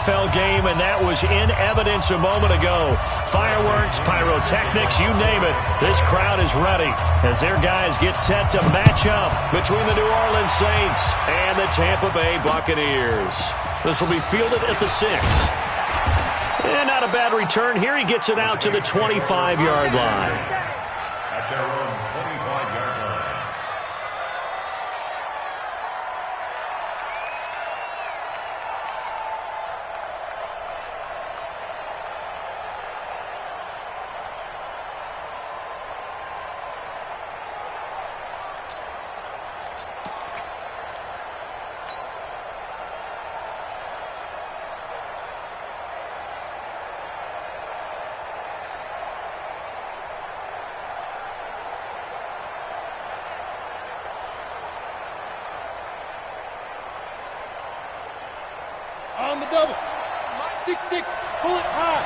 NFL game, and that was in evidence a moment ago. Fireworks, pyrotechnics, you name it. This crowd is ready as their guys get set to match up between the New Orleans Saints and the Tampa Bay Buccaneers. This will be fielded at the 6. And not a bad return. Here he gets it out to the 25-yard line. At their own 25-yard line. On the double. 6-6. Pull it high.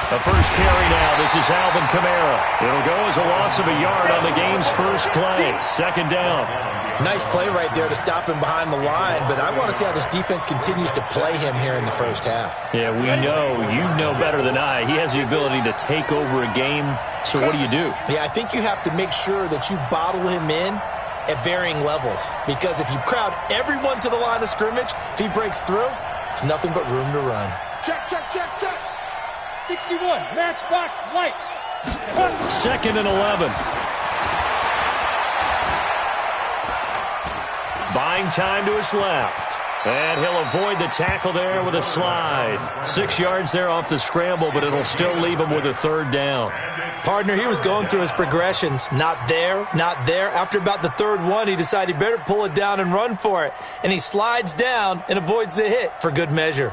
The first carry now. This is Alvin Kamara. It'll go as a loss of a yard on the game's first play. Second down. Nice play right there to stop him behind the line, but I want to see how this defense continues to play him here in the first half. Yeah, we know. You know better than I. He has the ability to take over a game. So what do you do? Yeah, I think you have to make sure that you bottle him in at varying levels, because if you crowd everyone to the line of scrimmage, if he breaks through, it's nothing but room to run. Check, check, check, check. 61. Matchbox lights. Second and 11. Buying time to his left. And he'll avoid the tackle there with a slide. 6 yards there off the scramble, but it'll still leave him with a third down. Partner, he was going through his progressions. Not there, not there. After about the third one, he decided he better pull it down and run for it. And he slides down and avoids the hit for good measure.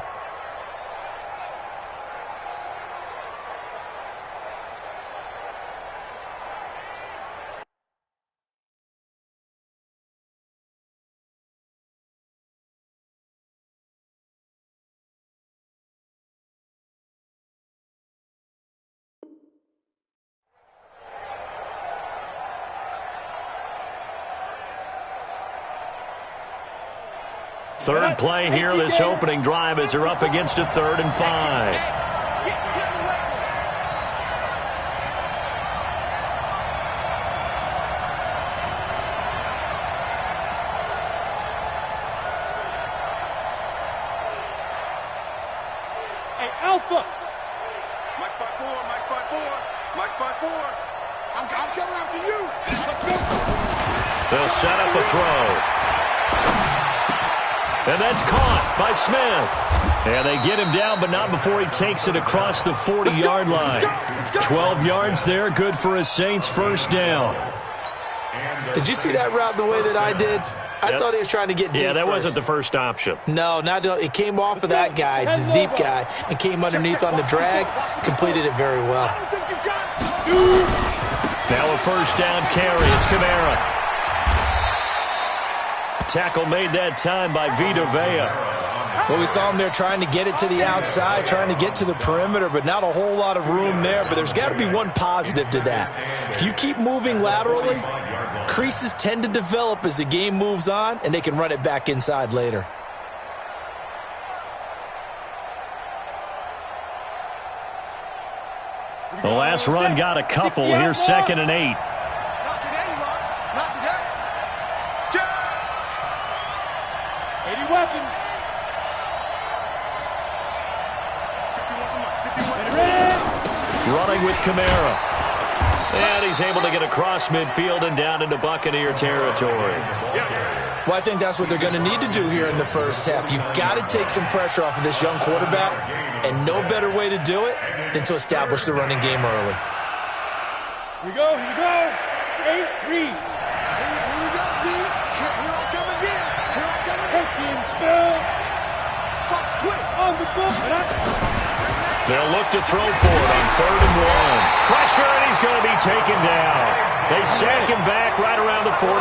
Third play here, this opening drive, as they're up against a 3rd and 5. Hey, Alpha. Mike 5-4, Mike 5-4, Mike 5-4. I'm coming after you. They'll set up a throw. And that's caught by Smith. And they get him down, but not before he takes it across the 40-yard line. 12 yards there, good for a Saints first down. Did you see that route the way that I did? I thought he was trying to get deep. Yeah, that first. wasn't the first option. No, it came off of that guy, the deep guy, and came underneath on the drag, completed it very well. Now a first down carry. It's Kamara. Tackle made that time by Vita Vea. Well, we saw him there trying to get it to the outside, trying to get to the perimeter, but not a whole lot of room there. But there's got to be one positive to that. If you keep moving laterally, creases tend to develop as the game moves on, and they can run it back inside later. The last run got a couple. Here's 2nd and 8. Not today, you are. Not today. Check. 80 weapons. 51. Running with Kamara. And he's able to get across midfield and down into Buccaneer territory. Well, I think that's what they're going to need to do here in the first half. You've got to take some pressure off of this young quarterback, and no better way to do it than to establish the running game early. Here we go, here we go. 8, read. Here we go, D. Here I come again. Here I come again. 13, spell. Fox quick. On the book. They'll look to throw for it on 3rd and 1. Pressure, and he's going to be taken down. They sack him back right around the 44.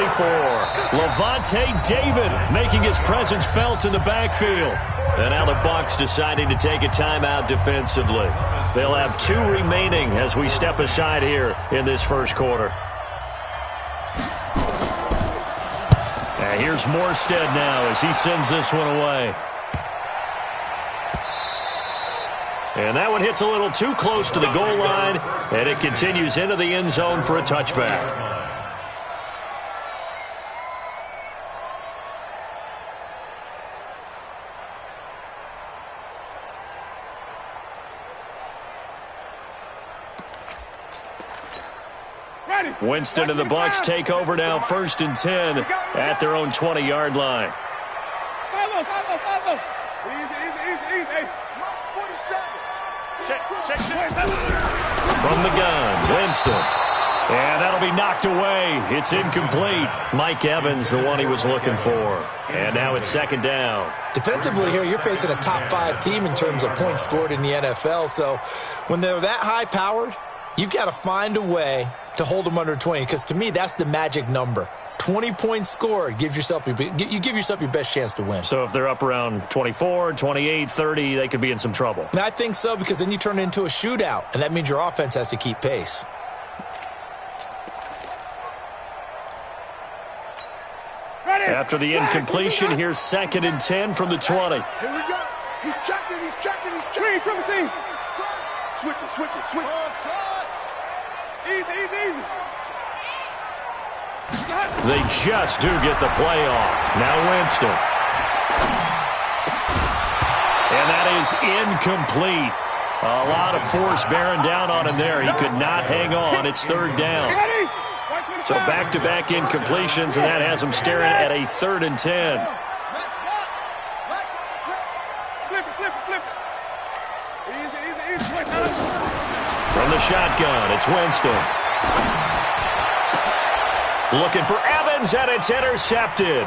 Levante David making his presence felt in the backfield. And now the Bucs deciding to take a timeout defensively. They'll have 2 remaining as we step aside here in this first quarter. And here's Morstead now as he sends this one away. And that one hits a little too close to the goal line, and it continues into the end zone for a touchback. Winston and the Bucs take over now, 1st and 10 at their own 20-yard line. From the gun, Winston. And that'll be knocked away. It's incomplete. Mike Evans, the one he was looking for. And now it's 2nd down. Defensively here, you're facing a top 5 team in terms of points scored in the NFL. So when they're that high-powered, you've got to find a way to hold them under 20. Because to me, that's the magic number. 20 points scored, you give yourself your best chance to win. So if they're up around 24, 28, 30, they could be in some trouble. I think so, because then you turn it into a shootout, and that means your offense has to keep pace. After the incompletion, here's 2nd and 10 from the 20. Here we go. He's checking. Green, triple team. Switch it. Easy. They just do get the play off. Now Winston. And that is incomplete. A lot of force bearing down on him there. He could not hang on. It's 3rd down. So back-to-back incompletions, and that has him staring at a 3rd and 10. Flip it. Easy. From the shotgun, it's Winston. Looking for Evans, and it's intercepted.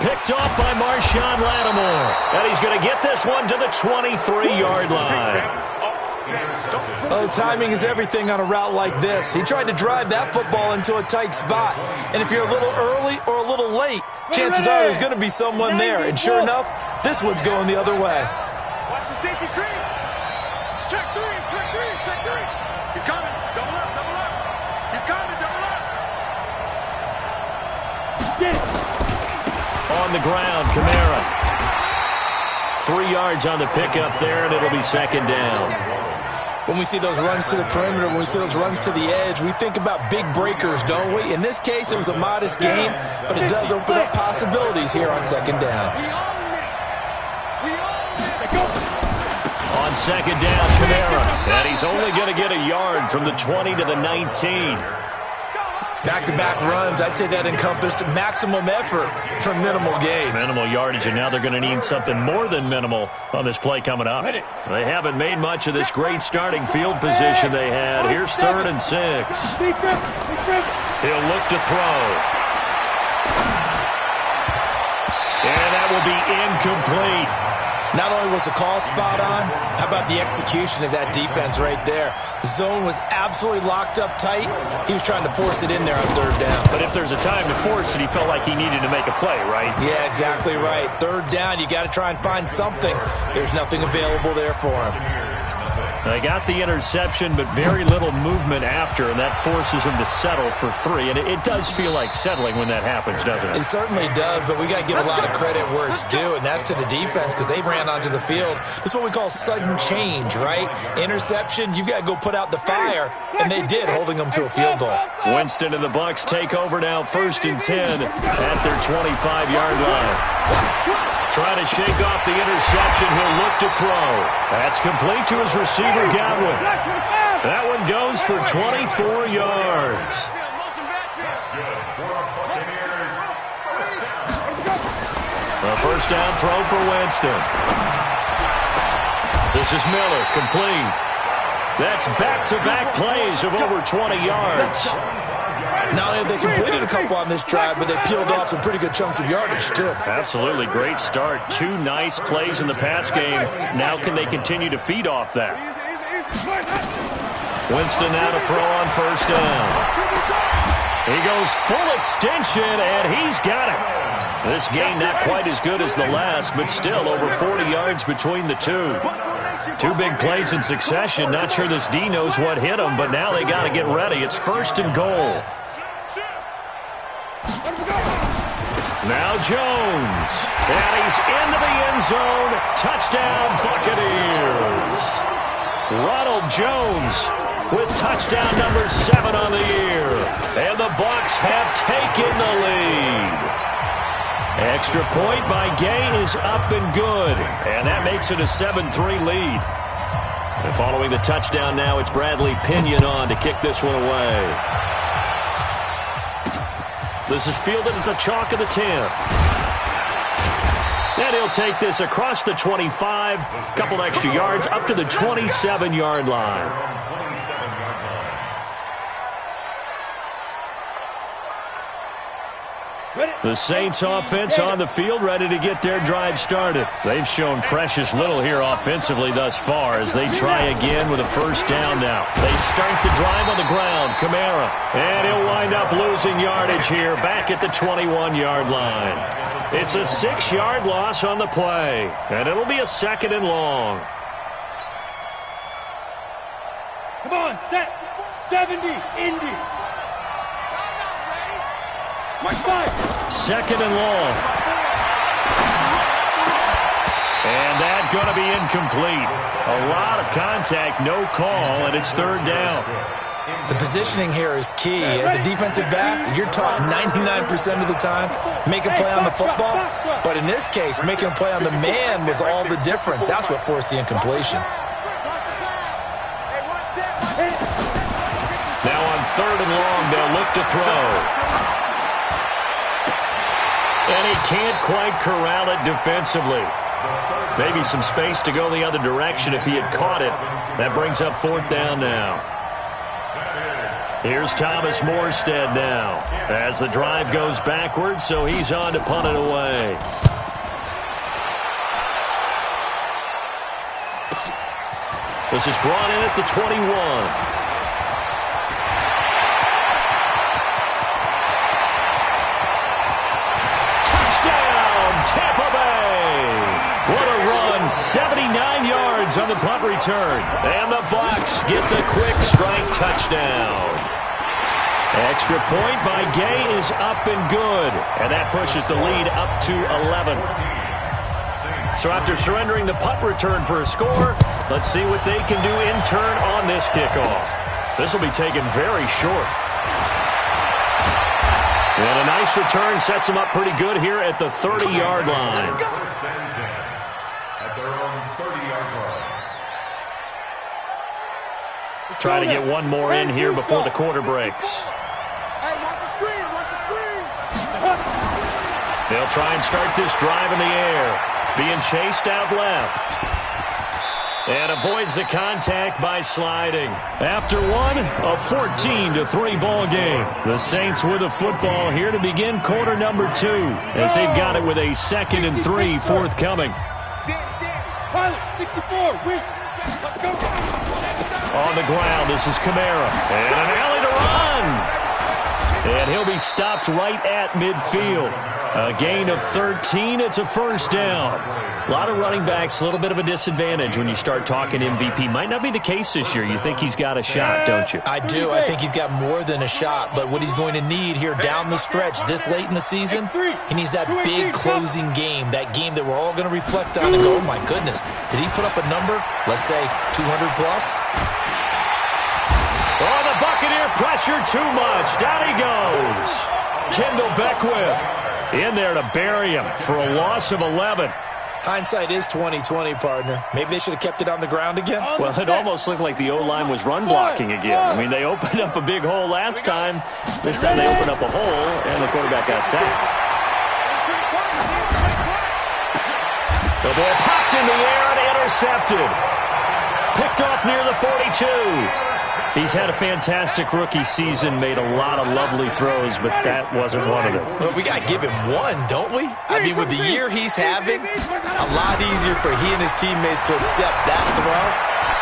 Picked off by Marshawn Lattimore. And he's going to get this one to the 23-yard line. Oh, timing is everything on a route like this. He tried to drive that football into a tight spot. And if you're a little early or a little late, chances are there's going to be someone there. And sure enough, this one's going the other way. Watch the safety green. Check three. He's coming. Double up. He's coming. Double up. Get it. On the ground, Kamara. 3 yards on the pickup there, and it'll be 2nd down. When we see those runs to the perimeter, when we see those runs to the edge, we think about big breakers, don't we? In this case, it was a modest game, but it does open up possibilities here on 2nd down. We own it. Go. On 2nd down, Kamara. And he's only going to get a yard from the 20 to the 19. Back-to-back runs, I'd say that encompassed maximum effort for minimal gain. Minimal yardage, and now they're going to need something more than minimal on this play coming up. They haven't made much of this great starting field position they had. Here's 3rd and 6. He'll look to throw. And that will be incomplete. Not only was the call spot on, how about the execution of that defense right there? The zone was absolutely locked up tight. He was trying to force it in there on 3rd down. But if there's a time to force it, he felt like he needed to make a play, right? Yeah, exactly right. 3rd down, you got to try and find something. There's nothing available there for him. They got the interception, but very little movement after, and that forces him to settle for 3. And it does feel like settling when that happens, doesn't it? It certainly does, but we got to give a lot of credit where it's due, and that's to the defense because they ran onto the field. This is what we call sudden change, right? Interception, you've got to go put out the fire, and they did, holding them to a field goal. Winston and the Bucs take over now, 1st and 10 at their 25-yard line. Try to shake off the interception. He'll look to throw. That's complete to his receiver, Godwin. That one goes for 24 yards. A 1st down throw for Winston. This is Miller, complete. That's back-to-back plays of over 20 yards. Not only have they completed a couple on this drive, but they peeled off some pretty good chunks of yardage, too. Absolutely. Great start. 2 nice plays in the pass game. Now can they continue to feed off that? Winston now to throw on first down. He goes full extension, and he's got it. This gain not quite as good as the last, but still over 40 yards between the two. Two big plays in succession. Not sure this D knows what hit him, but now they got to get ready. It's first and goal. Now Jones. And he's into the end zone. Touchdown, Buccaneers. Ronald Jones with touchdown number 7 on the year. And the Bucs have taken the lead. Extra point by Gay is up and good. And that makes it a 7-3 lead. And following the touchdown now, it's Bradley Pinion on to kick this one away. This is fielded at the chalk of the 10. And he'll take this across the 25, couple extra yards, up to the 27-yard line. The Saints offense on the field, ready to get their drive started. They've shown precious little here offensively thus far as they try again with a first down now. They start the drive on the ground. Kamara. And he'll wind up losing yardage here back at the 21-yard line. It's a 6-yard loss on the play. And it'll be a 2nd and long. Come on, set. 70, Indy. Mike 5. 2nd and long. And that's going to be incomplete. A lot of contact, no call, and it's 3rd down. The positioning here is key. As a defensive back, you're taught 99% of the time, make a play on the football. But in this case, making a play on the man was all the difference. That's what forced the incompletion. Now on 3rd and long, they'll look to throw. And he can't quite corral it defensively. Maybe some space to go the other direction if he had caught it. That brings up 4th down now. Here's Thomas Morstead now as the drive goes backwards, so he's on to punt it away. This is brought in at the 21. Tampa Bay. What a run. 79 yards on the punt return. And the Bucs get the quick strike touchdown. Extra point by Gay is up and good. And that pushes the lead up to 11. So after surrendering the punt return for a score, let's see what they can do in turn on this kickoff. This will be taken very short. And a nice return sets them up pretty good here at the 30-yard line. First and 10 at their own 30-yard line. Try to get one more in here before the quarter breaks. Hey, watch the screen, watch the screen. They'll try and start this drive in the air. Being chased out left. And avoids the contact by sliding. After one, a 14-3 ball game. The Saints with the football here to begin quarter number 2 as they've got it with a 2nd and 3 forthcoming. Pilot, 64, wait. Let's go. On the ground, this is Kamara. And an alley to run. And he'll be stopped right at midfield. A gain of 13. It's a first down. A lot of running backs, a little bit of a disadvantage when you start talking MVP. Might not be the case this year. You think he's got a shot, don't you? I do. I think he's got more than a shot. But what he's going to need here down the stretch this late in the season, he needs that big closing game, that game that we're all going to reflect on and go, oh, my goodness, did he put up a number, let's say 200 plus? Oh, the Buccaneer pressure too much. Down he goes. Kendall Beckwith in there to bury him for a loss of 11. Hindsight is 20/20, partner. Maybe they should have kept it on the ground again. Well, it almost looked like the O-line was run blocking again. I mean, they opened up a big hole last time. This time they opened up a hole, and the quarterback got sacked. The ball popped in the air and intercepted. Picked off near the 42. He's had a fantastic rookie season, made a lot of lovely throws, but that wasn't one of them. Well, we got to give him one, don't we? I mean, with the year he's having, a lot easier for he and his teammates to accept that throw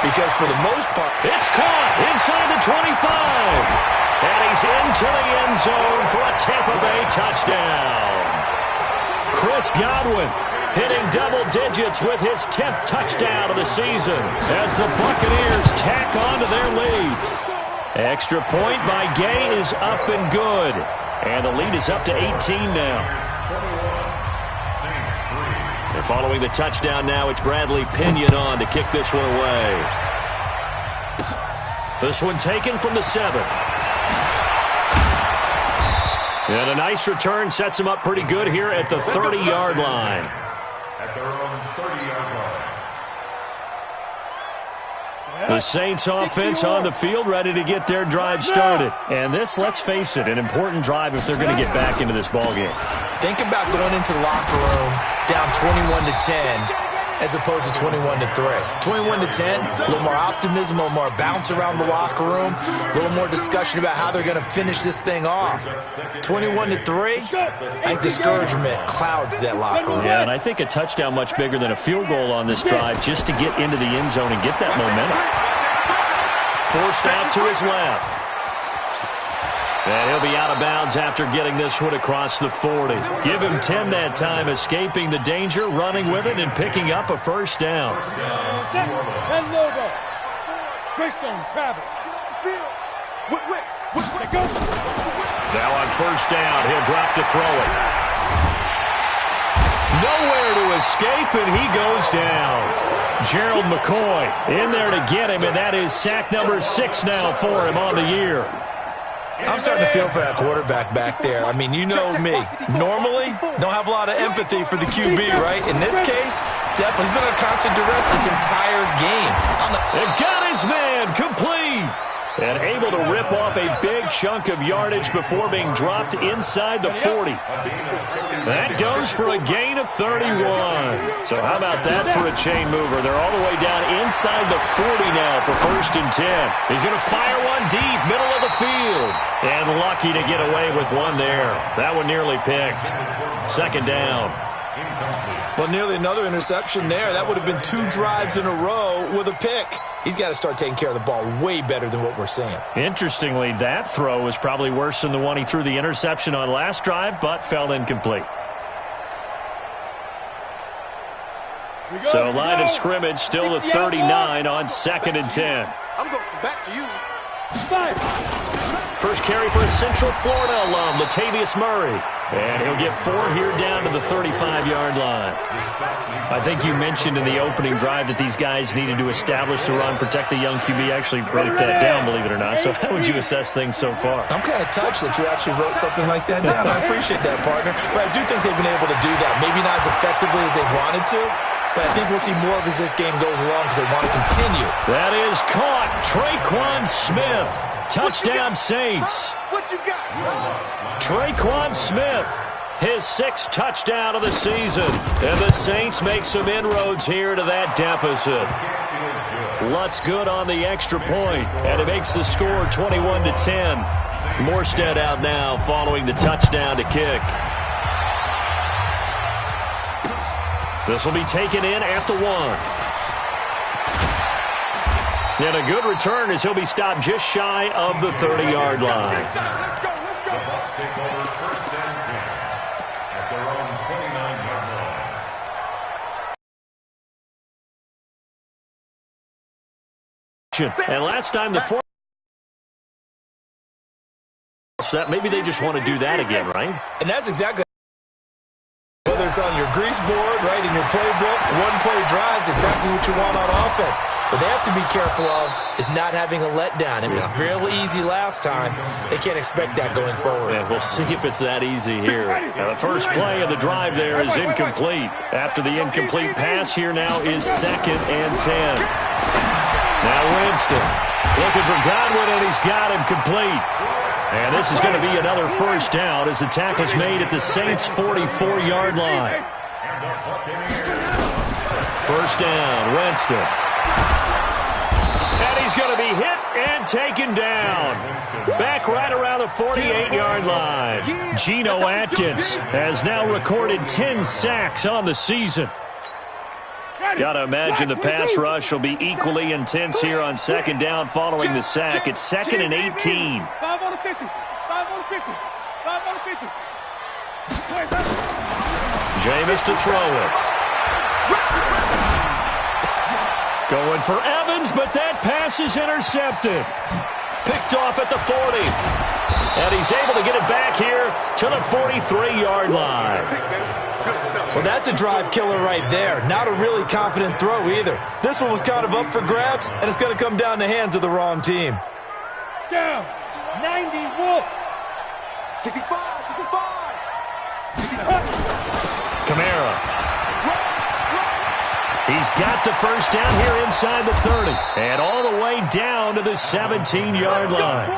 because for the most part, it's caught inside the 25. And he's into the end zone for a Tampa Bay touchdown. Chris Godwin hitting double digits with his 10th touchdown of the season as the Buccaneers tack on to their lead. Extra point by Gay is up and good. And the lead is up to 18 now. And following the touchdown now, it's Bradley Pinion on to kick this one away. This one taken from the 7. And a nice return sets him up pretty good here at the 30-yard line. At their own 30-yard line. The Saints offense on the field ready to get their drive started. And this, let's face it, an important drive if they're going to get back into this ballgame. think about going into the locker room down 21-10 as opposed to 21-3. 21-10, a little more optimism, a little more bounce around the locker room, a little more discussion about how they're going to finish this thing off. 21-3, I think discouragement clouds that locker room. Yeah, and I think a touchdown much bigger than a field goal on this drive just to get into the end zone and get that momentum. Forced out to his left. And he'll be out of bounds after getting this one across the 40. Give him 10 that time, escaping the danger, running with it, and picking up a first down. 10 logo. Greystone, travel. Now on first down, he'll drop to throw it. Nowhere to escape, and he goes down. Gerald McCoy in there to get him, and that is sack number 6 now for him on the year. I'm starting to feel for that quarterback back there. I mean, you know me. Normally, don't have a lot of empathy for the QB, right? In this case, definitely he's been under constant duress this entire game. And got his man complete. And able to rip off a big chunk of yardage before being dropped inside the 40. That goes for a gain of 31. So how about that for a chain mover? They're all the way down inside the 40 now for 1st and 10. He's going to fire one deep, middle of the field. And lucky to get away with one there. That one nearly picked. 2nd down. Well, nearly another interception there. That would have been 2 drives in a row with a pick. He's got to start taking care of the ball way better than what we're seeing. Interestingly, that throw was probably worse than the one he threw the interception on last drive, but fell incomplete. So line of scrimmage still the 39 on 2nd and 10. I'm going back to you. First carry for a Central Florida alum, Latavius Murray. And he'll get 4 here down to the 35-yard line. I think you mentioned in the opening drive that these guys needed to establish the run, protect the young QB. Actually wrote that down, believe it or not. So how would you assess things so far? I'm kind of touched that you actually wrote something like that down. I appreciate that, partner. But I do think they've been able to do that. Maybe not as effectively as they wanted to, but I think we'll see more of as this game goes along because they want to continue. That is caught. Traquan Smith. Touchdown Saints. What you got? Traquan Smith, his 6th touchdown of the season. And the Saints make some inroads here to that deficit. Lutz good on the extra point, and it makes the score 21-10. Morstead out now following the touchdown to kick. This will be taken in at the 1. And a good return as he'll be stopped just shy of the 30-yard line. The Bucs take over 1st and 10 at their own 29-yard line. And last time the 4 set, maybe they just want to do that again, right? And that's exactly whether it's on your grease board, right, in your playbook, one-play drives, exactly what you want on offense. What they have to be careful of is not having a letdown. It was real easy last time. They can't expect that going forward. And we'll see if it's that easy here. Now, the first play of the drive there is incomplete. After the incomplete pass, here now is 2nd and 10. Now Winston looking for Godwin, and he's got him complete. And this is going to be another first down as the tackle's made at the Saints' 44-yard line. First down, Winston. And he's going to be hit and taken down. Back right around the 48-yard line. Geno Atkins has now recorded 10 sacks on the season. Got to imagine the pass rush will be equally intense here on second down following the sack. It's 2nd and 18. 5 on the 50. 5 on the 50. 5 on the 50. Jameis to throw it. Going for Evans, but that pass is intercepted. Picked off at the 40. And he's able to get it back here to the 43-yard line. Well, that's a drive killer right there. Not a really confident throw either. This one was kind of up for grabs, and it's going to come down the hands of the wrong team. Down. 91. 65. Kamara. He's got the first down here inside the 30. And all the way down to the 17-yard line.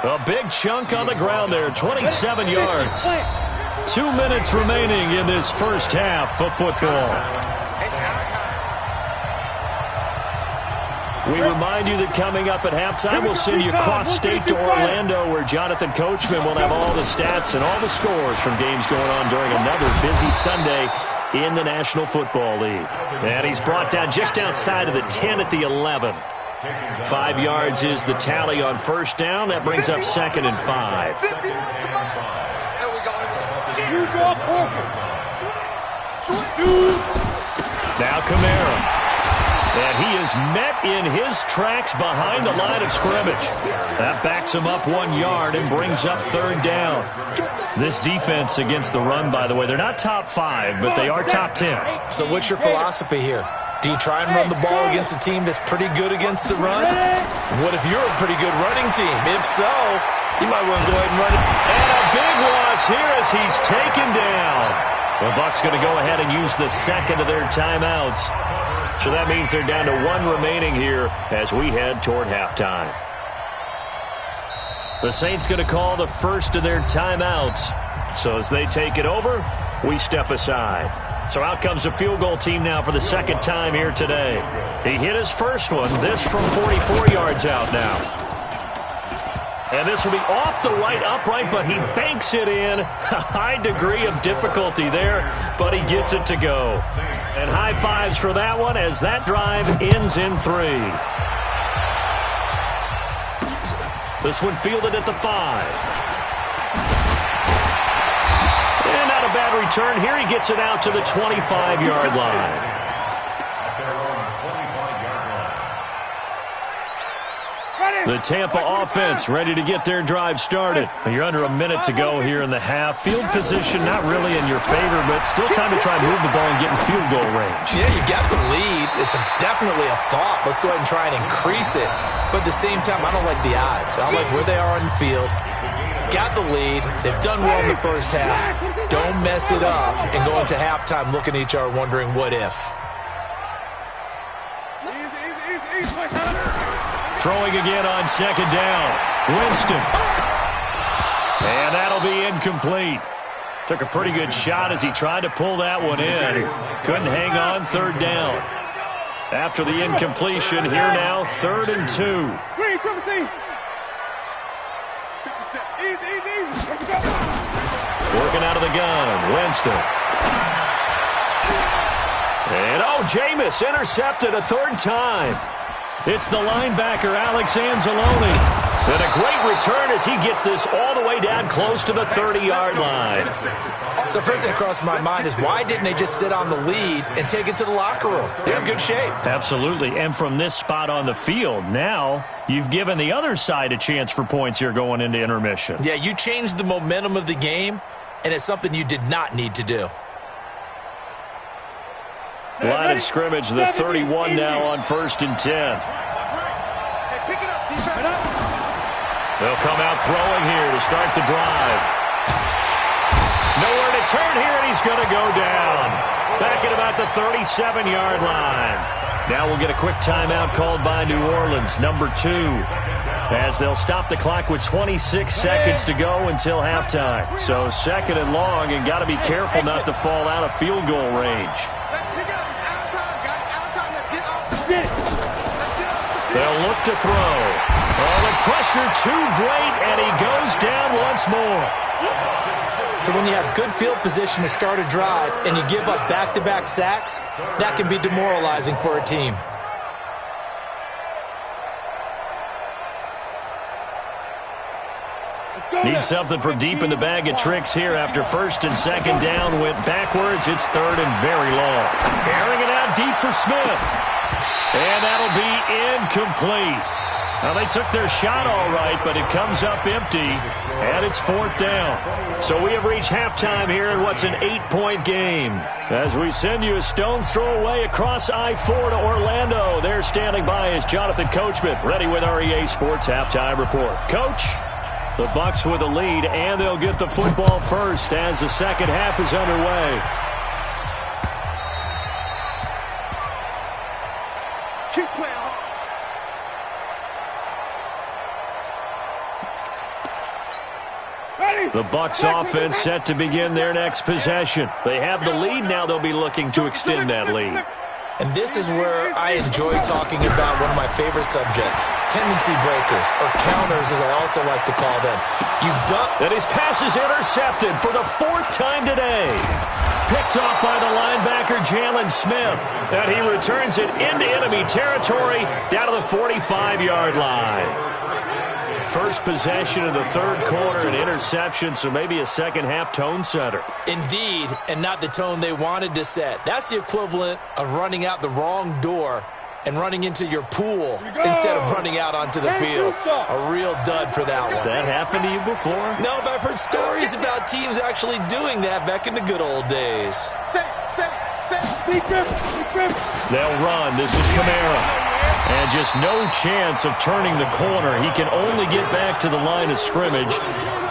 A big chunk on the ground there, 27 yards. 2 minutes remaining in this first half of football. We remind you that coming up at halftime, we'll send you cross-state to Orlando, where Jonathan Coachman will have all the stats and all the scores from games going on during another busy Sunday in the National Football League. And he's brought down just outside of the 10 at the 11. 5 yards is the tally on first down. That brings up 2nd and 5. Now Kamara. And he is met in his tracks behind the line of scrimmage. That backs him up 1 yard and brings up 3rd down. This defense against the run, by the way, they're not top 5, but they are top 10. So what's your philosophy here? Do you try and run the ball against a team that's pretty good against the run? What if you're a pretty good running team? If so, you might want to go ahead and run it. And a big loss here as he's taken down. The Bucs going to go ahead and use the second of their timeouts. So that means they're down to 1 remaining here as we head toward halftime. The Saints going to call the first of their timeouts. So as they take it over, we step aside. So out comes the field goal team now for the second time here today. He hit his first one, this from 44 yards out now. And this will be off the right upright, but he banks it in. A high degree of difficulty there, but he gets it to go. And high fives for that one as that drive ends in 3. This one fielded at the 5. And not a bad return here. He gets it out to the 25-yard line. The Tampa offense ready to get their drive started. You're under a minute to go here in the half. Field position not really in your favor, but still time to try and move the ball and get in field goal range. Yeah, you got the lead. It's definitely a thought. Let's go ahead and try and increase it. But at the same time, I don't like the odds. I don't like where they are on the field. Got the lead. They've done well in the first half. Don't mess it up and go into halftime looking at each other wondering what if. Throwing again on second down. Winston. And that'll be incomplete. Took a pretty good shot as he tried to pull that one in. Couldn't hang on, 3rd down. After the incompletion, here now, 3rd and 2. Working out of the gun, Winston. And Jameis intercepted a 3rd time. It's the linebacker, Alex Anzalone. And a great return as he gets this all the way down close to the 30-yard line. So first thing that crossed my mind is why didn't they just sit on the lead and take it to the locker room? They're in good shape. Absolutely. And from this spot on the field, now you've given the other side a chance for points here going into intermission. Yeah, you changed the momentum of the game, and it's something you did not need to do. Line of scrimmage, the 31 now on 1st and 10. They'll come out throwing here to start the drive. Nowhere to turn here, and he's going to go down. Back at about the 37-yard line. Now we'll get a quick timeout called by New Orleans, number 2, as they'll stop the clock with 26 seconds to go until halftime. So 2nd and long, and got to be careful not to fall out of field goal range. They'll look to throw. Oh, the pressure too great, and he goes down once more. So when you have good field position to start a drive and you give up back-to-back sacks, that can be demoralizing for a team. Need something from deep in the bag of tricks here after first and second down went backwards. It's third and very long. Airing it out deep for Smith. And that'll be incomplete. Now, they took their shot all right, but it comes up empty, and it's fourth down. So we have reached halftime here in what's an 8-point game. As we send you a stone's throw away across I-4 to Orlando. There standing by is Jonathan Coachman, ready with our EA Sports Halftime Report. Coach, the Bucs with a lead, and they'll get the football first as the second half is underway. Keep playing hard. The Bucs offense set to begin their next possession. They have the lead. Now they'll be looking to extend that lead. And this is where I enjoy talking about one of my favorite subjects, tendency breakers, or counters as I also like to call them. And his pass is intercepted for the fourth time today. Picked off by the linebacker, Jalen Smith. And he returns it into enemy territory down to the 45-yard line. First possession of the third quarter, an interception, so maybe a second-half tone setter. Indeed, and not the tone they wanted to set. That's the equivalent of running out the wrong door and running into your pool instead of running out onto the field. A real dud for that one. Has that happened to you before? No, but I've heard stories about teams actually doing that back in the good old days. They'll run. This is Kamara. And just no chance of turning the corner. He can only get back to the line of scrimmage.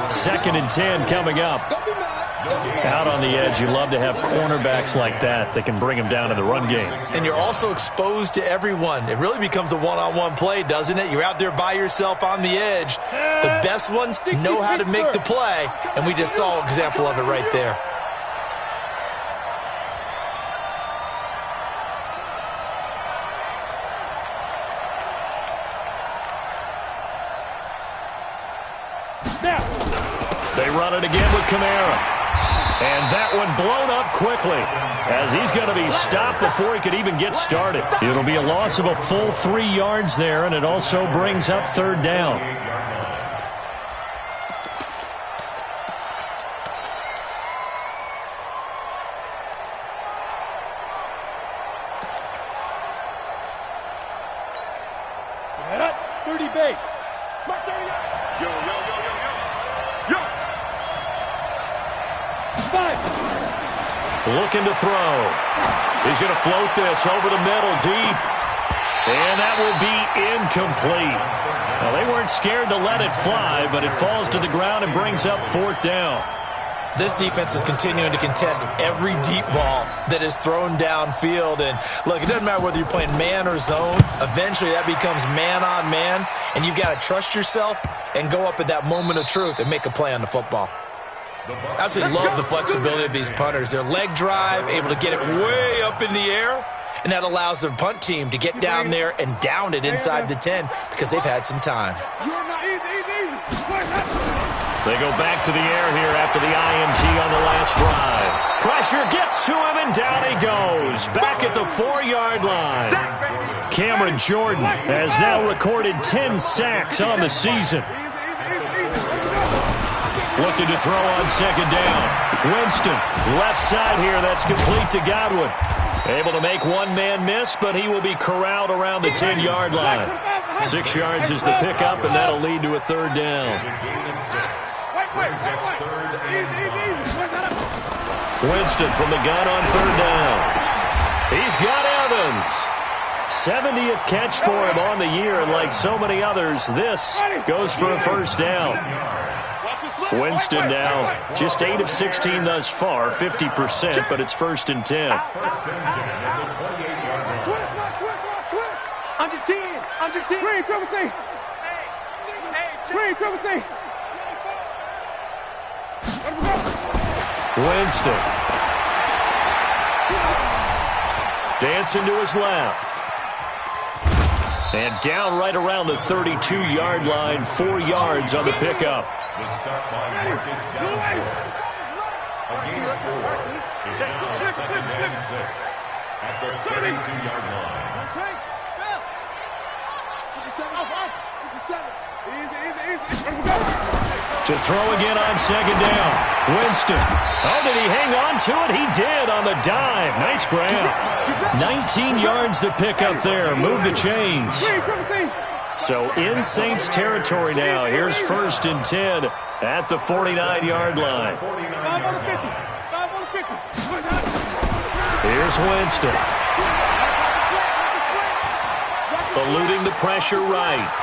2nd and 10 coming up. Out on the edge, you love to have cornerbacks like that can bring him down in the run game. And you're also exposed to everyone. It really becomes a one-on-one play, doesn't it? You're out there by yourself on the edge. The best ones know how to make the play, and we just saw an example of it right there. They run it again with Kamara. And that one blown up quickly as he's going to be stopped before he could even get started. It'll be a loss of a full 3 yards there, and it also brings up third down. At 30 base. Yo, yo, yo, yo, yo. Yo. 5. Looking to throw. He's going to float this over the middle deep. And that will be incomplete. Well, they weren't scared to let it fly, but it falls to the ground and brings up fourth down. This defense is continuing to contest every deep ball that is thrown downfield. And, look, it doesn't matter whether you're playing man or zone. Eventually, that becomes man-on-man, and you've got to trust yourself and go up at that moment of truth and make a play on the football. I absolutely love the flexibility of these punters. Their leg drive, able to get it way up in the air, and that allows the punt team to get down there and down it inside the 10 because they've had some time. They go back to the air here after the INT on the last drive. Pressure gets to him, and down he goes. Back at the 4-yard line. Cameron Jordan has now recorded 10 sacks on the season. Looking to throw on second down. Winston, left side here. That's complete to Godwin. Able to make one man miss, but he will be corralled around the 10-yard line. 6 yards is the pickup, and that'll lead to a third down. Winston from the gun on third down. He's got Evans. 70th catch for him on the year, and like so many others, this goes for a first down. Winston now just 8 of 16 thus far, 50%, but it's 1st and 10. Under 10. Under 10. Green, triple C. Green, triple C. Winston. Dancing to his left. And down right around the 32-yard line, 4 yards on the pickup. The stop by Marcus Davenport. A gain of 4 is now 2nd and 6 at the 32-yard line. To throw again on 2nd down. Winston. Oh, did he hang on to it? He did on the dive. Nice grab. 19 yards to pick up there. Move the chains. So in Saints territory now. Here's 1st and 10 at the 49-yard line. Here's Winston. Eluding the pressure right.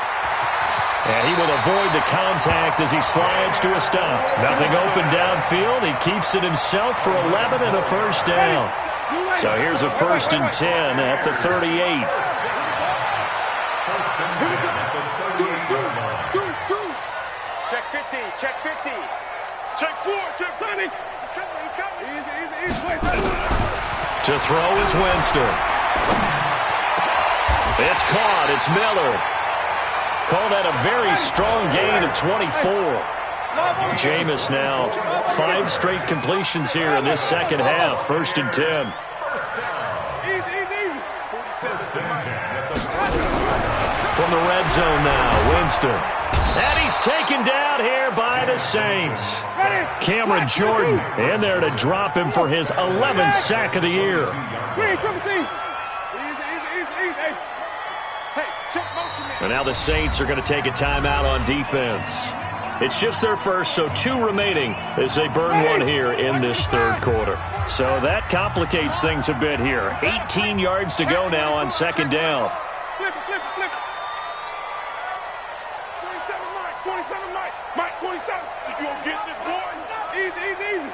And he will avoid the contact as he slides to a stop. Nothing open downfield. He keeps it himself for 11 and a 1st down. So here's a 1st and 10 at the 38. Check 50, check 50. Check 4, check 30. He's coming. To throw is Winston. It's caught. It's Miller. Call that a very strong gain of 24. Jameis now 5 straight completions here in this second half. 1st and 10. From the red zone now, Winston. And he's taken down here by the Saints. Cameron Jordan in there to drop him for his 11th sack of the year. And now the Saints are going to take a timeout on defense. It's just their first, so 2 remaining as they burn 1 here in this 3rd quarter. So that complicates things a bit here. 18 yards to go now on 2nd down. Flip it. 27, Mike. Mike, 27. You gonna get this, boy? Easy.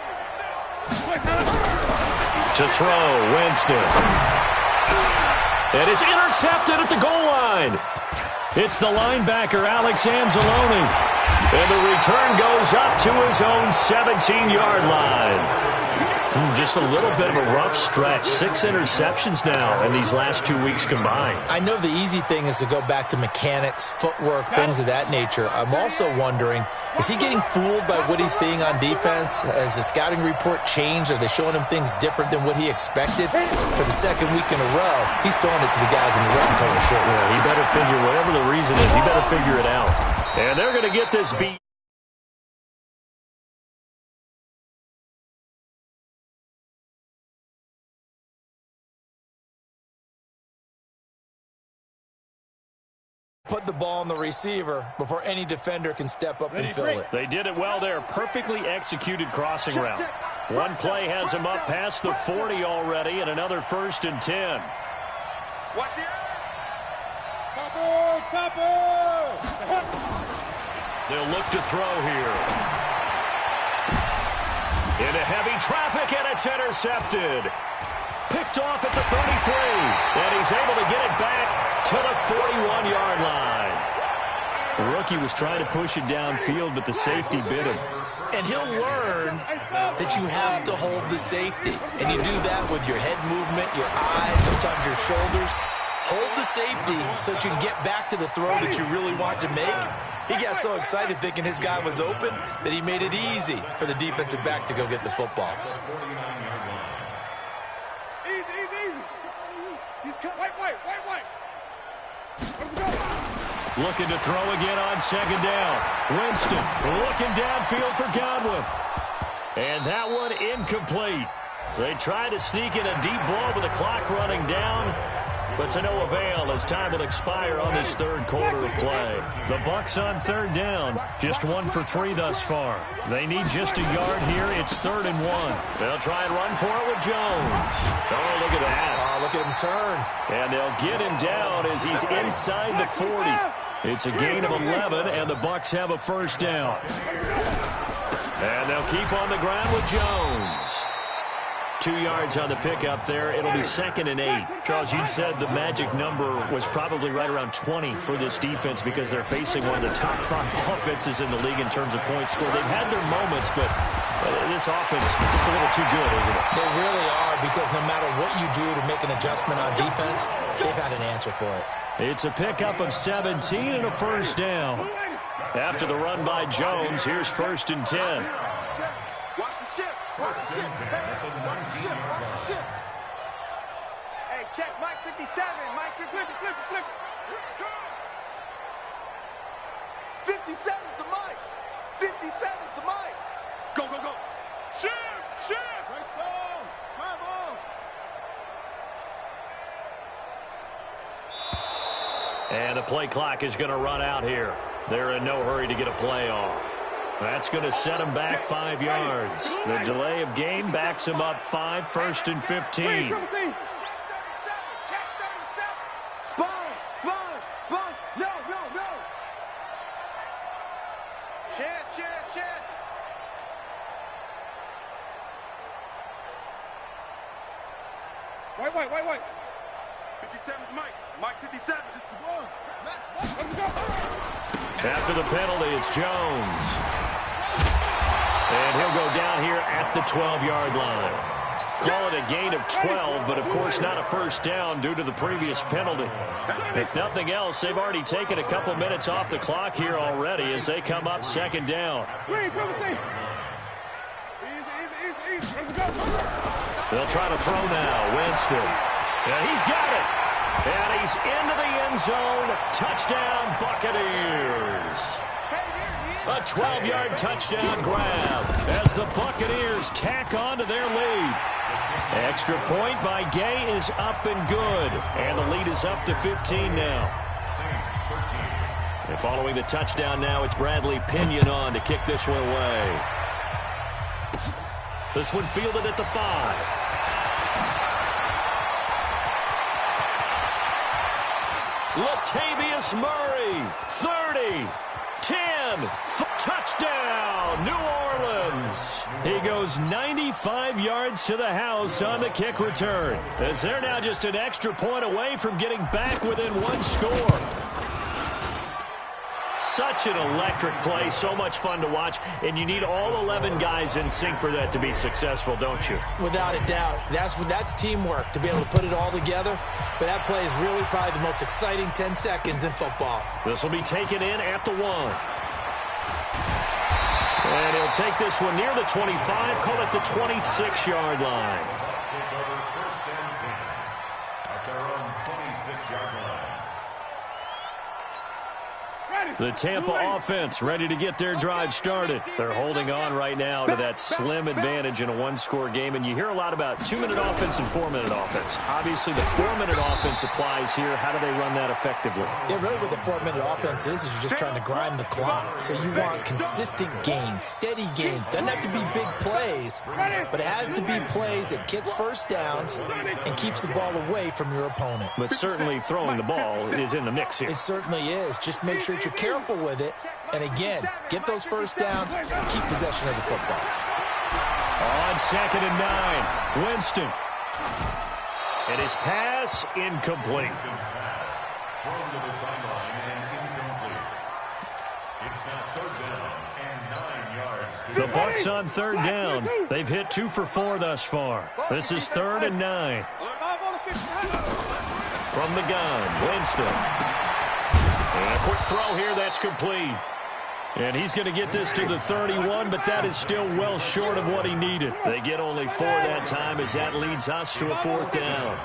To throw, Winston. And it's intercepted at the goal line. It's the linebacker, Alex Anzalone. And the return goes up to his own 17-yard line. Just a little bit of a rough stretch. 6 interceptions now in these last 2 weeks combined. I know the easy thing is to go back to mechanics, footwork, things of that nature. I'm also wondering, is he getting fooled by what he's seeing on defense? Has the scouting report changed? Are they showing him things different than what he expected? For the 2nd week in a row, he's throwing it to the guys in the red and color shirts. Yeah, he better figure, whatever the reason is, he better figure it out. And they're going to get this beat. Put the ball on the receiver before any defender can step up and fill it. They did it well there. Perfectly executed crossing route. One play has him up past the 40 already, and another 1st and 10. Watch the Topper! They'll look to throw here. Into heavy traffic, and it's intercepted. Picked off at the 33, and he's able to get it back to the 41-yard line. The rookie was trying to push it downfield, but the safety bit him. And he'll learn that you have to hold the safety. And you do that with your head movement, your eyes, sometimes your shoulders. Hold the safety so that you can get back to the throw that you really want to make. He got so excited thinking his guy was open that he made it easy for the defensive back to go get the football. Looking to throw again on 2nd down. Winston looking downfield for Godwin. And that one incomplete. They tried to sneak in a deep ball with the clock running down, but to no avail as time will expire on this 3rd quarter of play. The Bucs on 3rd down, just 1 for 3 thus far. They need just a yard here. It's 3rd and 1. They'll try and run for it with Jones. Oh, look at that. Oh, look at him turn. And they'll get him down as he's inside the 40. It's a gain of 11, and the Bucs have a 1st down. And they'll keep on the ground with Jones. 2 yards on the pickup there. It'll be 2nd and 8. Charles, you'd said the magic number was probably right around 20 for this defense because they're facing one of the top 5 offenses in the league in terms of points scored. They've had their moments, but this offense is just a little too good, isn't it? They really are, because no matter what you do to make an adjustment on defense, they've had an answer for it. It's a pickup of 17 and a first down. After the run by Jones, here's 1st and 10. Watch the ship. Watch the ship. Hey, watch the ship. Watch the ship. Hey, check Mike 57. Mike, flip it. 57's the Mike. 57's the Mike. Go. Ship. Right slow. Come on. And the play clock is going to run out here. They're in no hurry to get a play off. That's going to set them back 5 yards. The delay of game backs them up 5, 1st and 15. Sponge. No. Chance. White. 57's Mike. Mike 57. It's the one. Let's go. After the penalty, it's Jones. And he'll go down here at the 12-yard line. Call it a gain of 12, but of course not a first down due to the previous penalty. If nothing else, they've already taken a couple minutes off the clock here already as they come up 2nd down. They'll try to throw now. Winston. And he's got it. And he's into the end zone. Touchdown, Buccaneers. A 12-yard touchdown grab as the Buccaneers tack on to their lead. Extra point by Gay is up and good. And the lead is up to 15 now. And following the touchdown now, it's Bradley Pinion on to kick this one away. This one fielded at the 5. Latavius Murray, 30, 10, touchdown, New Orleans. He goes 95 yards to the house on the kick return, as they're now just an extra point away from getting back within 1 score. Such an electric play, so much fun to watch, and you need all 11 guys in sync for that to be successful, don't you? Without a doubt. That's teamwork, to be able to put it all together. But that play is really probably the most exciting 10 seconds in football. This will be taken in at the 1. And he'll take this one near the 25, call it the 26-yard line. The Tampa offense ready to get their drive started. They're holding on right now to that slim advantage in a 1-score game. And you hear a lot about 2-minute offense and 4-minute offense. Obviously, the 4-minute offense applies here. How do they run that effectively? Yeah, really what the 4-minute offense is you're just trying to grind the clock. So you want consistent gains, steady gains. Doesn't have to be big plays, but it has to be plays that gets first downs and keeps the ball away from your opponent. But certainly throwing the ball is in the mix here. It certainly is. Just make sure that you're careful with it. And again, get those first downs, keep possession of the football. On 2nd and 9, Winston. And his pass incomplete. Thrown to the sideline and incomplete. It's now 3rd down and 9 yards. The Bucs on 3rd down. They've hit 2 for 4 thus far. This is 3rd and 9. From the gun, Winston. And a quick throw here, that's complete. And he's going to get this to the 31, but that is still well short of what he needed. They get only 4 that time as that leads us to a 4th down.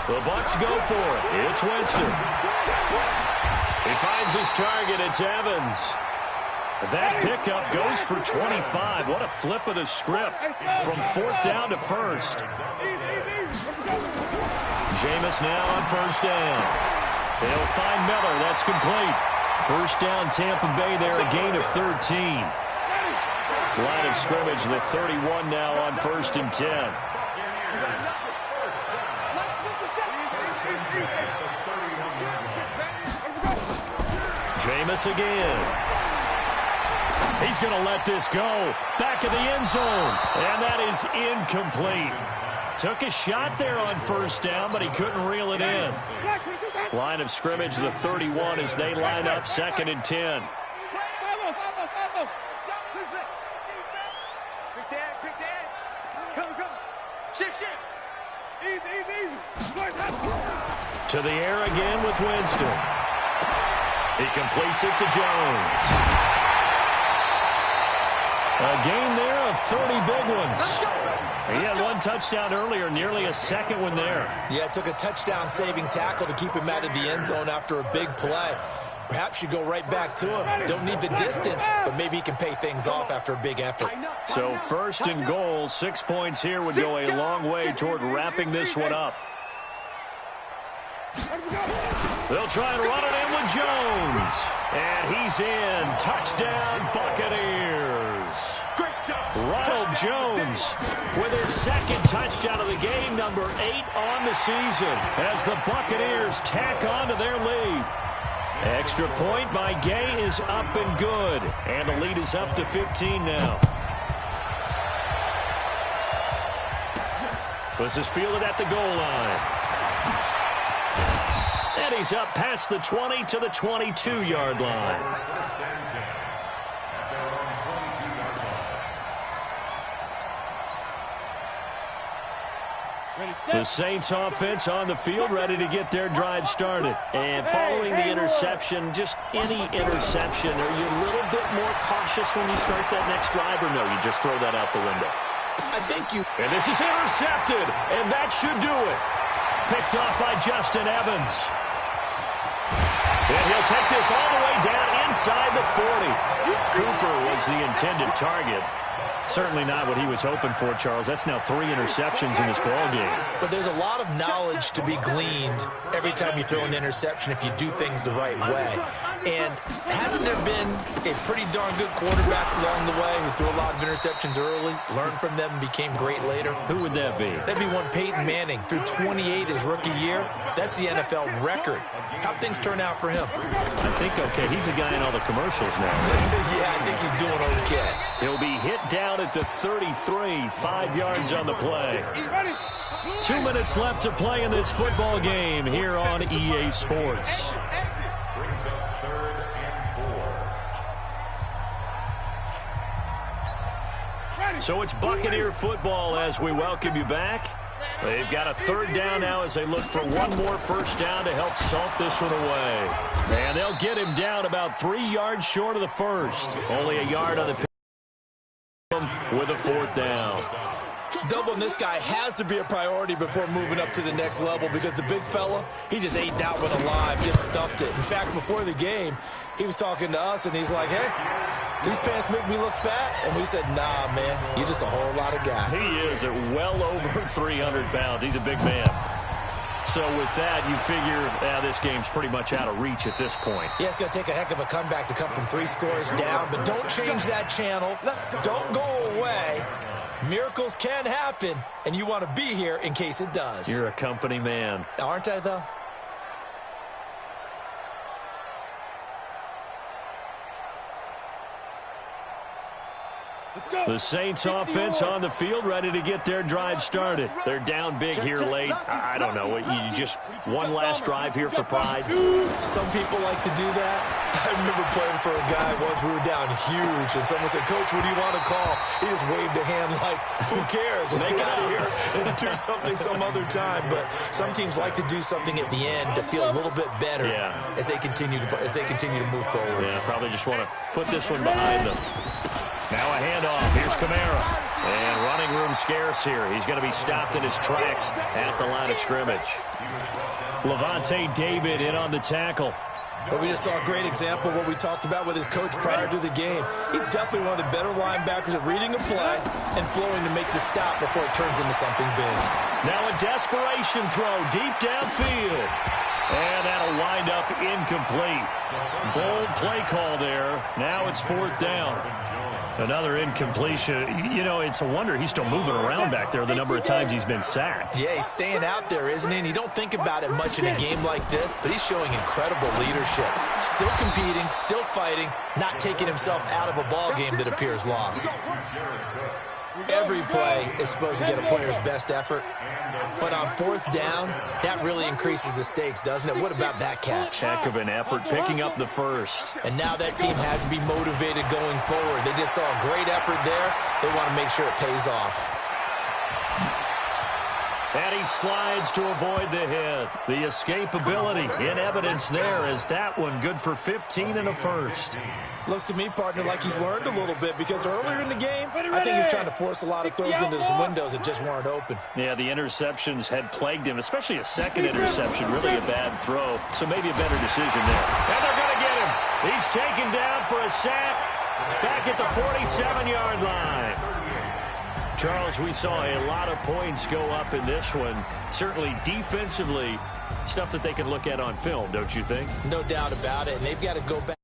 The Bucs go for it. It's Winston. He finds his target. It's Evans. That pickup goes for 25. What a flip of the script from 4th down to 1st. Jameis now on 1st down. They'll find Miller. That's complete. 1st down, Tampa Bay there, a gain of 13. Line of scrimmage, the 31 now on 1st and 10. Jameis again. He's going to let this go. Back of the end zone. And that is incomplete. Took a shot there on 1st down, but he couldn't reel it in. Line of scrimmage, the 31 as they line up 2nd and 10. Quick dance. Come. Shift. To the air again with Winston. He completes it to Jones. A game there of 30 big ones. He had one touchdown earlier, nearly a second one there. Yeah, it took a touchdown-saving tackle to keep him out of the end zone after a big play. Perhaps you go right back to him. Don't need the distance, but maybe he can pay things off after a big effort. So first and goal, 6 points here would go a long way toward wrapping this one up. They'll try and run it in with Jones. And he's in. Touchdown, Buccaneers. Ronald Jones with his second touchdown of the game, number 8 on the season, as the Buccaneers tack on to their lead. Extra point by Gay is up and good. And the lead is up to 15 now. This is fielded at the goal line. And he's up past the 20 to the 22-yard line. The Saints offense on the field, ready to get their drive started. And following the interception, just any interception, are you a little bit more cautious when you start that next drive, or no, you just throw that out the window? I think you... And this is intercepted, and that should do it. Picked off by Justin Evans. And he'll take this all the way down inside the 40. Cooper was the intended target. Certainly not what he was hoping for, Charles. That's now 3 interceptions in this ballgame. But there's a lot of knowledge to be gleaned every time you throw an interception if you do things the right way. And hasn't there been a pretty darn good quarterback along the way who threw a lot of interceptions early, learned from them, and became great later? Who would that be? That'd be one Peyton Manning. Threw 28 his rookie year. That's the NFL record. How'd things turn out for him? I think okay. He's a guy in all the commercials now. Yeah, I think he's doing okay. He'll be hit down at the 33, 5 yards on the play. 2 minutes left to play in this football game here on EA Sports. Brings up 3rd and 4. So it's Buccaneer football as we welcome you back. They've got a 3rd down now as they look for one more first down to help salt this one away. And they'll get him down about 3 yards short of the first. Only a yard on the with a 4th down. Doubling this guy has to be a priority before moving up to the next level because the big fella, he just ate that one alive, just stuffed it. In fact, before the game, he was talking to us, and he's like, hey, these pants make me look fat. And we said, nah, man, you're just a whole lot of guy. He is at well over 300 pounds. He's a big man. So with that, you figure this game's pretty much out of reach at this point. Yeah, it's going to take a heck of a comeback to come from 3 scores down, but don't change that channel. Don't go away. Miracles can happen, and you want to be here in case it does. You're a company man. Aren't I, though? The Saints offense on the field, ready to get their drive started. They're down big here late. I don't know. You just one last drive here for pride? Some people like to do that. I remember playing for a guy once. We were down huge, and someone said, Coach, what do you want to call? He just waved a hand like, who cares? Let's get out of here and do something some other time. But some teams like to do something at the end to feel a little bit better as they continue to move forward. Yeah, probably just want to put this one behind them. Now a handoff. Here's Kamara. And running room scarce here. He's going to be stopped in his tracks at the line of scrimmage. Levante David in on the tackle. But we just saw a great example of what we talked about with his coach prior to the game. He's definitely one of the better linebackers at reading a play and flowing to make the stop before it turns into something big. Now a desperation throw deep downfield. And that'll wind up incomplete. Bold play call there. Now it's 4th down. Another incompletion. You know, it's a wonder he's still moving around back there the number of times he's been sacked. Yeah, he's staying out there, isn't he? And you don't think about it much in a game like this, but he's showing incredible leadership. Still competing, still fighting, not taking himself out of a ball game that appears lost. Every play is supposed to get a player's best effort, but on 4th down, that really increases the stakes, doesn't it? What about that catch? Heck of an effort picking up the first. And now that team has to be motivated going forward. They just saw a great effort there. They want to make sure it pays off. And he slides to avoid the hit. The escapability in evidence there as that one good for 15 and a first. Looks to me, partner, like he's learned a little bit because earlier in the game, I think he was trying to force a lot of throws into some windows that just weren't open. Yeah, the interceptions had plagued him, especially a second interception, really a bad throw. So maybe a better decision there. And they're going to get him. He's taken down for a sack back at the 47-yard line. Charles, we saw a lot of points go up in this one. Certainly defensively, stuff that they can look at on film, don't you think? No doubt about it, and they've got to go back.